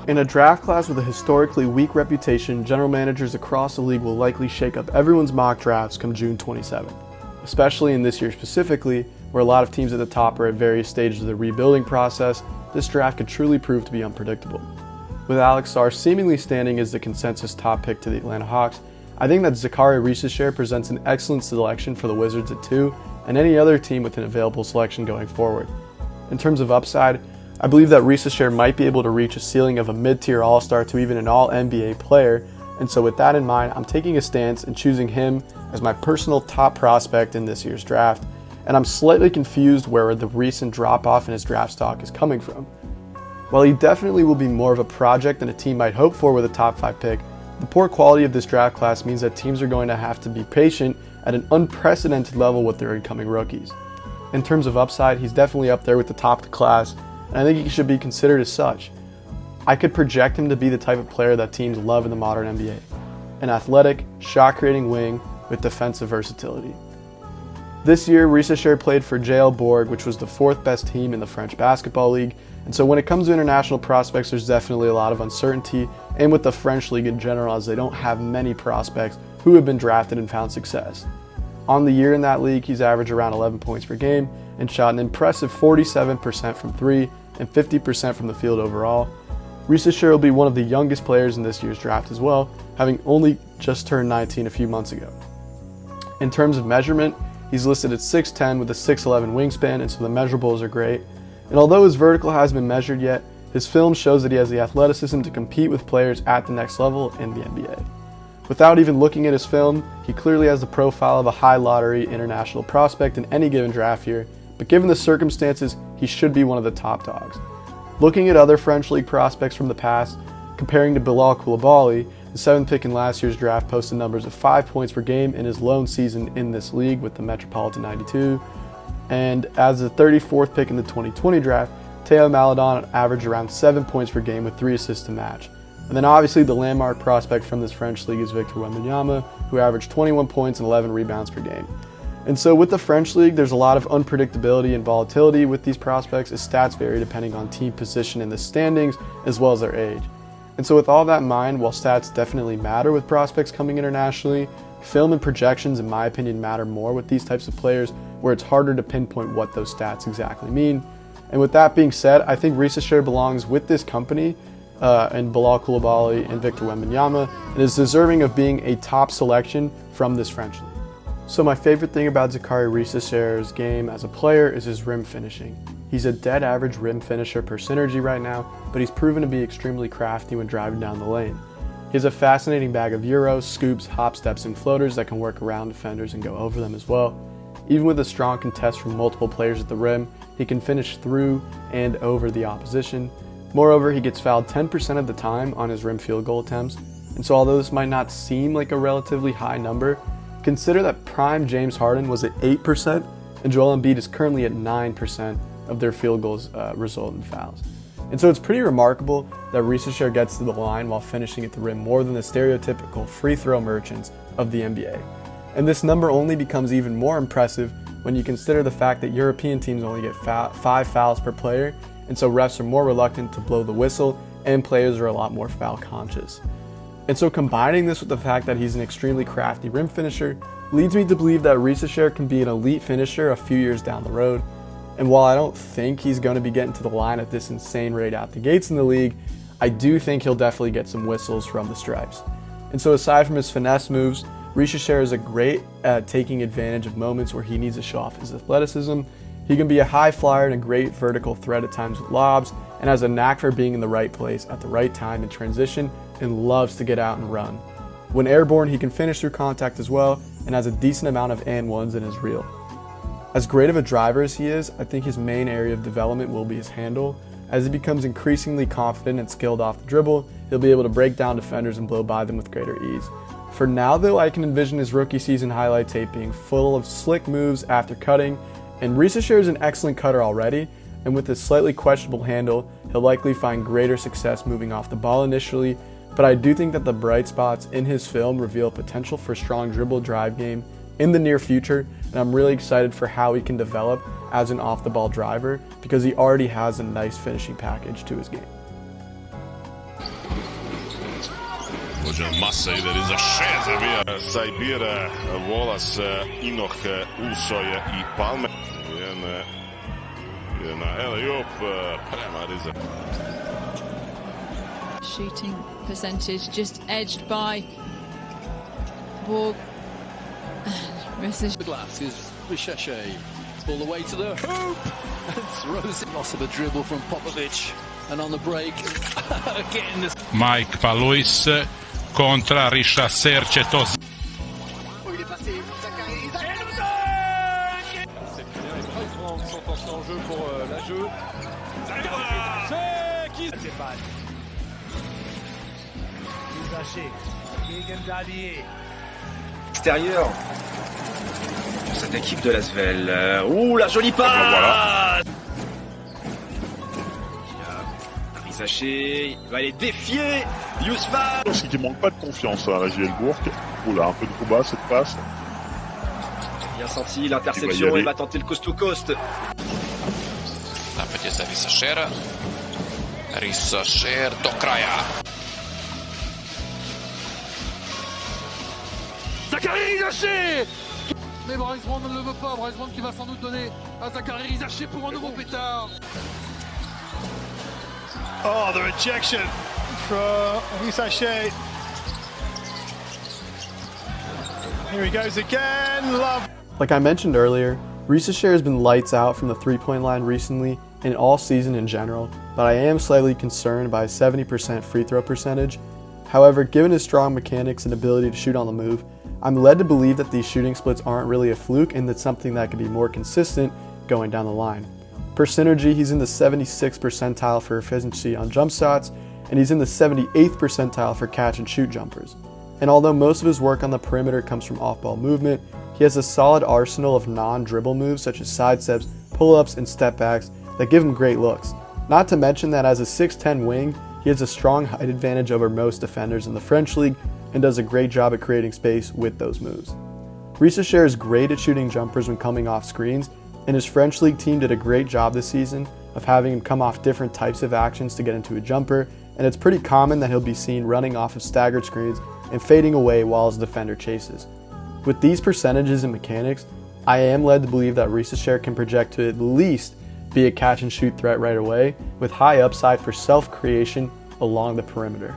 In a draft class with a historically weak reputation, general managers across the league will likely shake up everyone's mock drafts come June 27th, especially in this year specifically, where a lot of teams at the top are at various stages of the rebuilding process. This draft could truly prove to be unpredictable. With Alex Sarr seemingly standing as the consensus top pick to the Atlanta Hawks, I think that Zaccharie Risacher presents an excellent selection for the Wizards at 2 and any other team with an available selection going forward. In terms of upside, I believe that Risacher might be able to reach a ceiling of a mid-tier all-star to even an all-NBA player, and so with that in mind, I'm taking a stance and choosing him as my personal top prospect in this year's draft, and I'm slightly confused where the recent drop-off in his draft stock is coming from. While he definitely will be more of a project than a team might hope for with a top 5 pick, the poor quality of this draft class means that teams are going to have to be patient at an unprecedented level with their incoming rookies. In terms of upside, he's definitely up there with the top of the class, and I think he should be considered as such. I could project him to be the type of player that teams love in the modern NBA, an athletic, shot-creating wing with defensive versatility. This year, Risacher played for JL Bourg, which was the 4th best team in the French Basketball League, and so when it comes to international prospects, there's definitely a lot of uncertainty, and with the French League in general, as they don't have many prospects who have been drafted and found success. On the year in that league, he's averaged around 11 points per game and shot an impressive 47% from 3 and 50% from the field overall. Risacher will be one of the youngest players in this year's draft as well, having only just turned 19 a few months ago. In terms of measurement, he's listed at 6'10 with a 6'11 wingspan, and so the measurables are great. And although his vertical hasn't been measured yet, his film shows that he has the athleticism to compete with players at the next level in the NBA. Without even looking at his film, he clearly has the profile of a high lottery international prospect in any given draft year, but given the circumstances, he should be one of the top dogs. Looking at other French League prospects from the past, comparing to Bilal Coulibaly, the 7th pick in last year's draft posted numbers of 5 points per game in his lone season in this league with the Metropolitan 92. And as the 34th pick in the 2020 draft, Théo Maledon averaged around 7 points per game with 3 assists to match. And then obviously the landmark prospect from this French league is Victor Wembanyama, who averaged 21 points and 11 rebounds per game. And so with the French league, there's a lot of unpredictability and volatility with these prospects, as stats vary depending on team position in the standings as well as their age. And so with all that in mind, while stats definitely matter with prospects coming internationally, film and projections, in my opinion, matter more with these types of players, where it's harder to pinpoint what those stats exactly mean. And with that being said, I think Risacher belongs with this company and Bilal Coulibaly and Victor Wembanyama, and is deserving of being a top selection from this French league. So my favorite thing about Zaccharie Risacher's game as a player is his rim finishing. He's a dead average rim finisher per synergy right now, but he's proven to be extremely crafty when driving down the lane. He has a fascinating bag of euros, scoops, hop steps, and floaters that can work around defenders and go over them as well. Even with a strong contest from multiple players at the rim, he can finish through and over the opposition. Moreover, he gets fouled 10% of the time on his rim field goal attempts, and so although this might not seem like a relatively high number, consider that prime James Harden was at 8% and Joel Embiid is currently at 9% of their field goals result in fouls. And so it's pretty remarkable that Risacher gets to the line while finishing at the rim more than the stereotypical free throw merchants of the NBA. And this number only becomes even more impressive when you consider the fact that European teams only get 5 fouls per player, and so refs are more reluctant to blow the whistle and players are a lot more foul conscious. And so combining this with the fact that he's an extremely crafty rim finisher leads me to believe that Risacher can be an elite finisher a few years down the road. And while I don't think he's going to be getting to the line at this insane rate out the gates in the league, I do think he'll definitely get some whistles from the stripes. And so aside from his finesse moves, Risacher is great at taking advantage of moments where he needs to show off his athleticism. He can be a high flyer and a great vertical threat at times with lobs, and has a knack for being in the right place at the right time in transition and loves to get out and run. When airborne, he can finish through contact as well and has a decent amount of and ones in his reel. As great of a driver as he is, I think his main area of development will be his handle. As he becomes increasingly confident and skilled off the dribble, he'll be able to break down defenders and blow by them with greater ease. For now though, I can envision his rookie season highlight tape being full of slick moves after cutting, and Risacher is an excellent cutter already, and with his slightly questionable handle, he'll likely find greater success moving off the ball initially, but I do think that the bright spots in his film reveal potential for a strong dribble drive game in the near future, and I'm really excited for how he can develop as an off-the-ball driver because he already has a nice finishing package to his game. oslobođen masa ide Risacher zabija Sajbir Volas Inoh Ulsoje i Palme jedna Eliop prema Risacher. Shooting percentage just edged by Borg. The glass is Risacher. All the way to the hoop. And throws it. Loss of a dribble from Popovic. And on the break, again this. Mike pa Luis kontra Risacher će to. C'est bien, les Prince sont entrés en jeu pour la jeu. Extérieur. Cette équipe de l'Asvel. Ouh, la jolie passe. Voilà. Risacher, il va aller défier Yousfa. C'est qu'il manque pas de confiance à la Gielbourg. Oula, un peu de combat cette passe. Bien senti l'interception, il va tenter le coast to coast. Napad je za Risachera. Risacher do kraja. Zaccharie Risacher. Mais Bryce Brown ne le veut pas. Bryce Brown qui va sans doute donner à Zaccharie Risacher pour un nouveau pétard. Oh, the rejection from Risacher. Here he goes again. Love. Like I mentioned earlier, Risacher has been lights out from the three-point line recently and all season in general, but I am slightly concerned by his 70% free throw percentage. However, given his strong mechanics and ability to shoot on the move, I'm led to believe that these shooting splits aren't really a fluke and that's something that could be more consistent going down the line. Per synergy, he's in the 76th percentile for efficiency on jump shots, and he's in the 78th percentile for catch and shoot jumpers. And although most of his work on the perimeter comes from off-ball movement, he has a solid arsenal of non-dribble moves such as sidesteps, pull-ups, and step-backs that give him great looks. Not to mention that as a 6'10 wing, he has a strong height advantage over most defenders in the French league and does a great job at creating space with those moves. Risacher is great at shooting jumpers when coming off screens, and his French league team did a great job this season of having him come off different types of actions to get into a jumper, and it's pretty common that he'll be seen running off of staggered screens and fading away while his defender chases. With these percentages and mechanics, I am led to believe that Risacher can project to at least be a catch and shoot threat right away, with high upside for self-creation along the perimeter.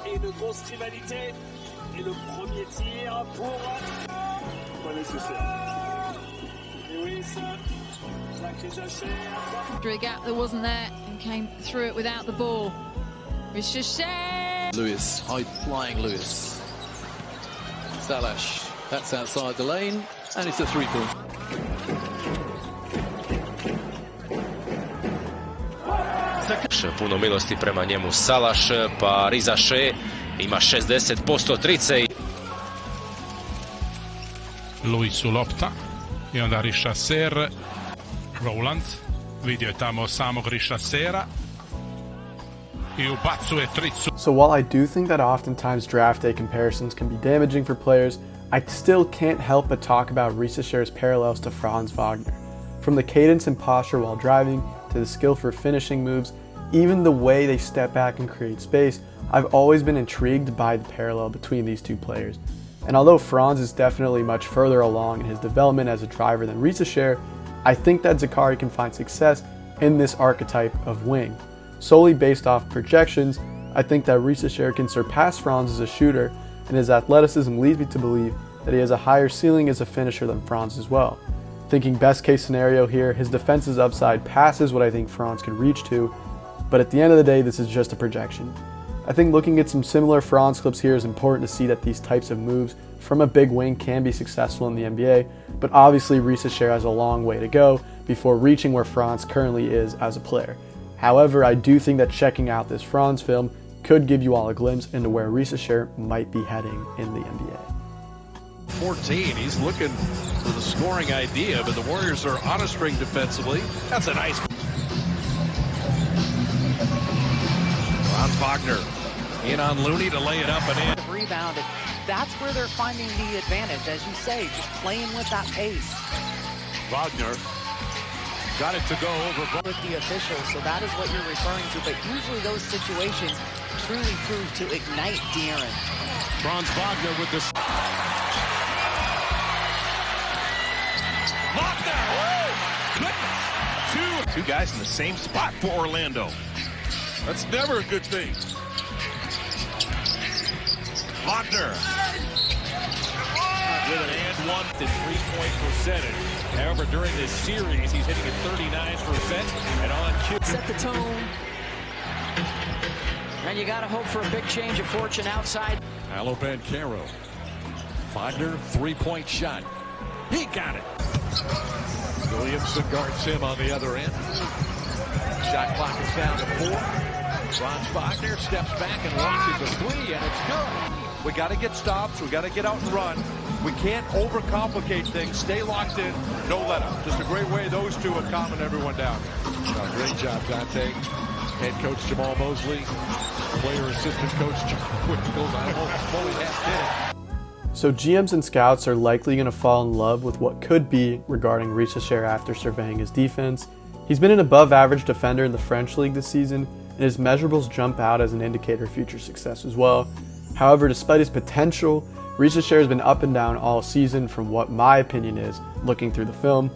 Une grosse rivalité et le premier tir pour pas nécessaire. Lewis, Zaccharie Risacher. A gap that wasn't there and came through it without the ball. Risacher. Lewis, high flying Lewis. Salash, that's outside the lane, and it's a 3-point. Puno milosti prema njemu Salaš, pa Risacher ima 60% trice. Luisu lopta i onda Risacher, Rowland, vidio je tamo samog Risachera i ubacuje tricu. So while I do think that oftentimes draft day comparisons can be damaging for players, I still can't help but talk about Risacher's parallels to Franz Wagner. From the cadence and posture while driving, to the skill for finishing moves, even the way they step back and create space, I've always been intrigued by the parallel between these two players. And although Franz is definitely much further along in his development as a driver than Risacher, I think that Zaccharie can find success in this archetype of wing. Solely based off projections, I think that Risacher can surpass Franz as a shooter, and his athleticism leads me to believe that he has a higher ceiling as a finisher than Franz as well. Thinking best case scenario here, his defense's upside passes what I think Franz can reach to, but at the end of the day, this is just a projection. I think looking at some similar Franz clips here is important to see that these types of moves from a big wing can be successful in the NBA, but obviously Risacher has a long way to go before reaching where Franz currently is as a player. However, I do think that checking out this Franz film could give you all a glimpse into where Risacher might be heading in the NBA. 14, he's looking for the scoring idea, but the Warriors are on a string defensively. That's a nice Franz Wagner in on Looney to lay it up and in. Rebounded. That's where they're finding the advantage, as you say, just playing with that pace. Wagner got it to go over with the officials, so that is what you're referring to. But usually those situations truly prove to ignite De'Aaron. Franz Wagner with this. Wagner! Oh, goodness! Two guys in the same spot for Orlando. That's never a good thing. Wagner with an and one to 3-point percentage. However, during this series, he's hitting at 39% and on cue. Set the tone. And you got to hope for a big change of fortune outside. Alo Banchero. Wagner, 3-point shot. He got it. Williamson guards him on the other end. Shot clock is down to 4. Franz Wagner steps back and launches a 3, and it's good. We got to get stops. We got to get out and run. We can't overcomplicate things. Stay locked in. No let up. Just a great way those two are calming everyone down. Great job, Dante. Head coach Jamal Mosley. Player assistant coach goes on fully half did. So GMs and scouts are likely going to fall in love with what could be regarding Risacher after surveying his defense. He's been an above-average defender in the French league this season, and his measurables jump out as an indicator of future success as well. However, despite his potential, Risacher has been up and down all season from what my opinion is looking through the film.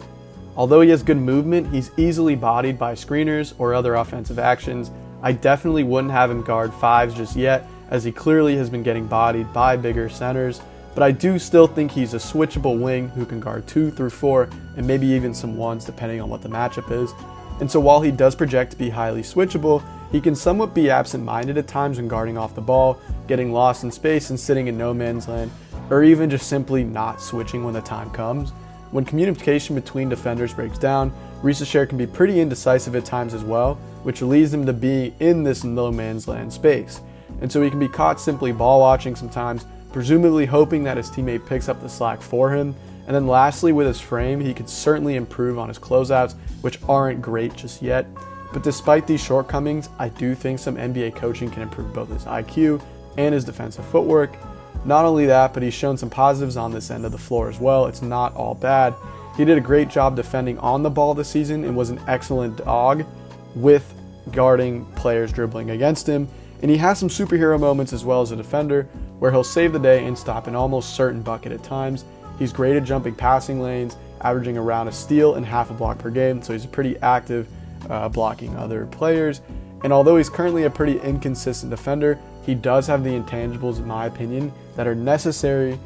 Although he has good movement, he's easily bodied by screeners or other offensive actions. I definitely wouldn't have him guard 5s just yet, as he clearly has been getting bodied by bigger centers, but I do still think he's a switchable wing who can guard 2 through 4 and maybe even some 1s depending on what the matchup is. And so while he does project to be highly switchable, he can somewhat be absent-minded at times when guarding off the ball, getting lost in space and sitting in no man's land, or even just simply not switching when the time comes. When communication between defenders breaks down, Risacher can be pretty indecisive at times as well, which leads him to be in this no man's land space. And so he can be caught simply ball watching sometimes, presumably hoping that his teammate picks up the slack for him. And then lastly, with his frame, he could certainly improve on his closeouts, which aren't great just yet. But despite these shortcomings, I do think some NBA coaching can improve both his IQ and his defensive footwork. Not only that, but he's shown some positives on this end of the floor as well. It's not all bad. He did a great job defending on the ball this season and was an excellent dog with guarding players dribbling against him. And he has some superhero moments as well as a defender where he'll save the day and stop an almost certain bucket at times. He's great at jumping passing lanes, averaging around a steal and half a block per game, so he's pretty active blocking other players. And although he's currently a pretty inconsistent defender, he does have the intangibles, in my opinion, that are necessary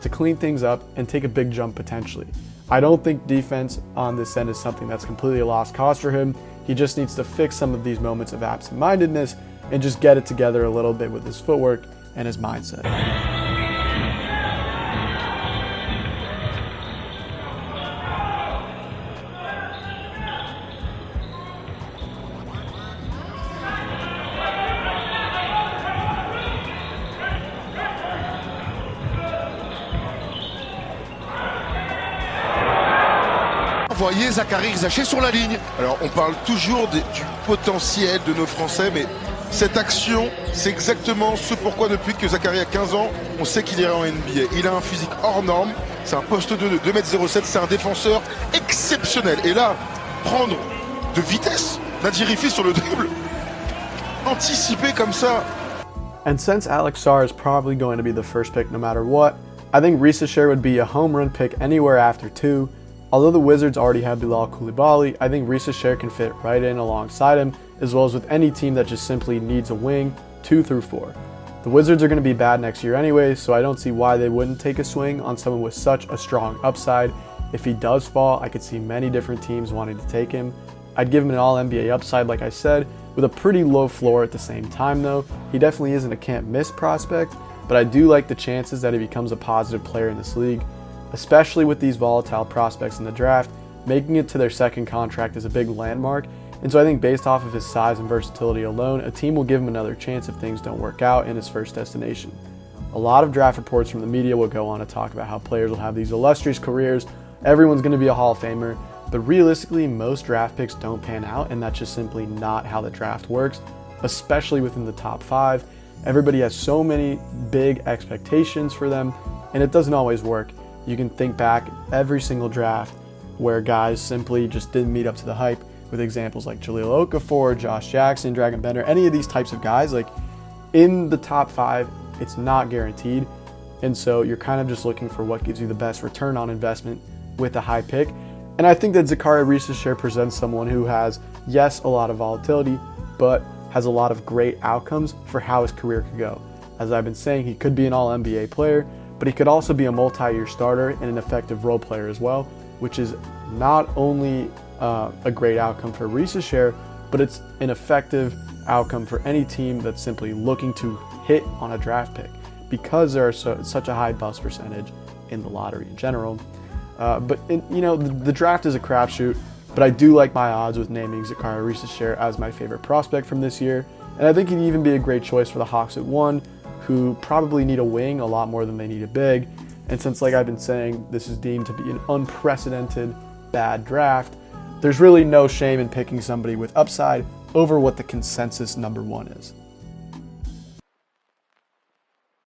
to clean things up and take a big jump potentially. I don't think defense on this end is something that's completely a lost cause for him. He just needs to fix some of these moments of absent-mindedness and just get it together a little bit with his footwork and his mindset. Voyez Zaccharie Risacher sur la ligne. Alors on parle toujours du potentiel de nos Français, mais cette action, c'est exactement ce pourquoi depuis que Zaccharie a 15 ans, on sait qu'il ira en NBA. Il a un physique hors norme, c'est un poste 2 de 2,07 m, c'est un défenseur exceptionnel. Et là, prendre de vitesse, Zaccharie sur le dribble, anticiper comme ça. And since Alex Sarr is probably going to be the first pick no matter what, I think Risacher would be a home run pick anywhere after 2. Although the Wizards already have Bilal Coulibaly, I think Risacher can fit right in alongside him, as well as with any team that just simply needs a wing 2 through 4. The Wizards are going to be bad next year anyway, so I don't see why they wouldn't take a swing on someone with such a strong upside. If he does fall, I could see many different teams wanting to take him. I'd give him an all-NBA upside, like I said, with a pretty low floor at the same time though. He definitely isn't a can't-miss prospect, but I do like the chances that he becomes a positive player in this league. Especially with these volatile prospects in the draft, making it to their second contract is a big landmark, and so I think based off of his size and versatility alone, a team will give him another chance if things don't work out in his first destination. A lot of draft reports from the media will go on to talk about how players will have these illustrious careers, everyone's going to be a Hall of Famer, but realistically most draft picks don't pan out, and that's just simply not how the draft works. especially within the top 5. Everybody has so many big expectations for them, and it doesn't always work. You can think back every single draft where guys simply just didn't meet up to the hype, with examples like Jahlil Okafor, Josh Jackson, Dragon Bender, any of these types of guys. Like, in the top 5, it's not guaranteed, and so you're kind of just looking for what gives you the best return on investment with a high pick. And I think that Zaccharie Risacher presents someone who has, yes, a lot of volatility, but has a lot of great outcomes for how his career could go. As I've been saying, he could be an all-NBA player, but he could also be a multi-year starter and an effective role player as well, which is not only a great outcome for Risacher, but it's an effective outcome for any team that's simply looking to hit on a draft pick, because there are such a high bust percentage in the lottery in general. The draft is a crapshoot, but I do like my odds with naming Zaccharie Risacher as my favorite prospect from this year, and I think he'd even be a great choice for the Hawks at 1, who probably need a wing a lot more than they need a big. And since, like I've been saying, this is deemed to be an unprecedented bad draft, there's really no shame in picking somebody with upside over what the consensus number 1 is.